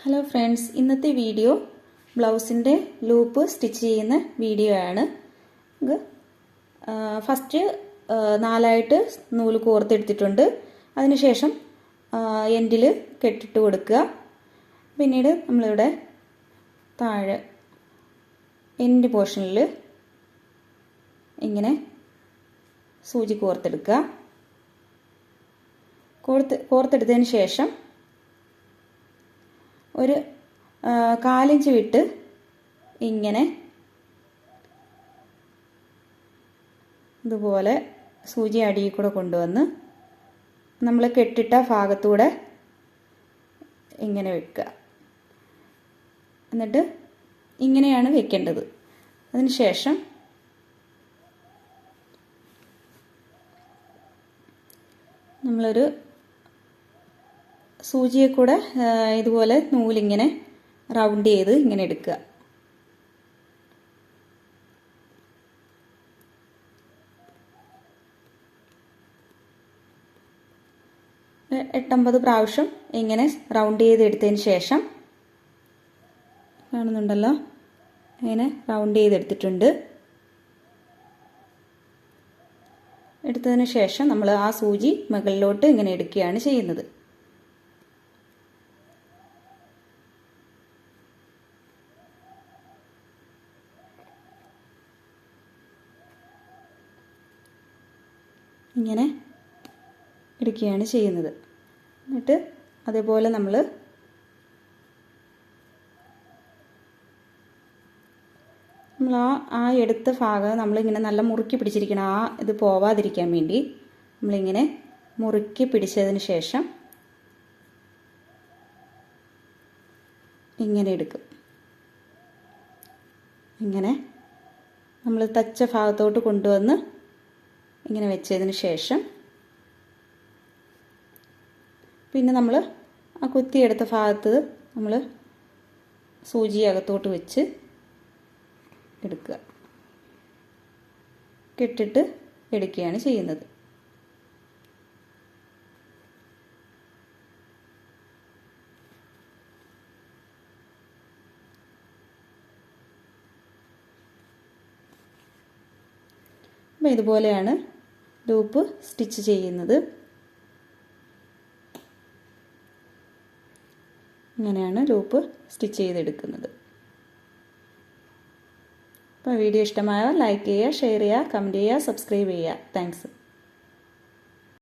Hello friends, ഇന്നത്തെ video ബ്ലൗസിൻ്റെ loop stitch ചെയ്യുന്ന വീഡിയോ ആണ്. ഫസ്റ്റ് 4 നൂല് കോർത്തെടുത്തിട്ടുണ്ട്. അതിനുശേഷം എൻഡിൽ കെട്ടിട്ട് കൊടുക്കുക. പിന്നീട് നമ്മളിവിടെ താഴെ എൻഡ് പോർഷനിൽ ഇങ്ങനെ സൂചി കോർത്തെടുക്കുക. കോർത്തെടുത്തതിന് ശേഷം ഒരു 1/4 ഇഞ്ച് വിട്ട് ഇങ്ങനെ ഇതുപോലെ സൂചി അടിയിൽ കൂടെ കൊണ്ടുവന്ന് നമ്മൾ കെട്ടിട്ട ഭാഗത്തൂടെ ഇങ്ങനെ വെക്കുക. എന്നിട്ട് ഇങ്ങനെയാണ് വെക്കേണ്ടത്. അതിനുശേഷം നമ്മളൊരു സൂചിയെ കൂടെ ഇതുപോലെ നൂലിങ്ങനെ റൗണ്ട് ചെയ്ത് ഇങ്ങനെ എടുക്കുക. എട്ടൊമ്പത് പ്രാവശ്യം ഇങ്ങനെ റൗണ്ട് ചെയ്തെടുത്തതിന് ശേഷം കാണുന്നുണ്ടല്ലോ, ഇങ്ങനെ റൗണ്ട് ചെയ്തെടുത്തിട്ടുണ്ട്. എടുത്തതിന് ശേഷം നമ്മൾ ആ സൂചി മുകളിലോട്ട് ഇങ്ങനെ എടുക്കുകയാണ് ചെയ്യുന്നത്. ഇങ്ങനെ എടുക്കുകയാണ് ചെയ്യുന്നത്. എന്നിട്ട് അതേപോലെ നമ്മൾ ആ എടുത്ത ഭാഗം നമ്മളിങ്ങനെ നല്ല മുറുക്കി പിടിച്ചിരിക്കണം. ആ ഇത് പോവാതിരിക്കാൻ വേണ്ടി നമ്മളിങ്ങനെ മുറുക്കി പിടിച്ചതിന് ശേഷം ഇങ്ങനെ എടുക്കും. ഇങ്ങനെ നമ്മൾ തച്ച ഭാഗത്തോട്ട് കൊണ്ടുവന്ന് ഇങ്ങനെ വെച്ചതിന് ശേഷം പിന്നെ നമ്മൾ ആ കുത്തിയെടുത്ത ഭാഗത്ത് നമ്മൾ സൂചി അകത്തോട്ട് വെച്ച് എടുക്കുക, കെട്ടിട്ട് എടുക്കുകയാണ് ചെയ്യുന്നത്. അപ്പോൾ ഇതുപോലെയാണ് ലൂപ്പ് സ്റ്റിച്ച് ചെയ്യുന്നത്. ഇങ്ങനെയാണ് ലൂപ്പ് സ്റ്റിച്ച് ചെയ്തെടുക്കുന്നത്. അപ്പോൾ വീഡിയോ ഇഷ്ടമായാൽ ലൈക്ക് ചെയ്യുക, ഷെയർ ചെയ്യുക, കമൻറ്റ് ചെയ്യുക, സബ്സ്ക്രൈബ് ചെയ്യുക. താങ്ക്സ്.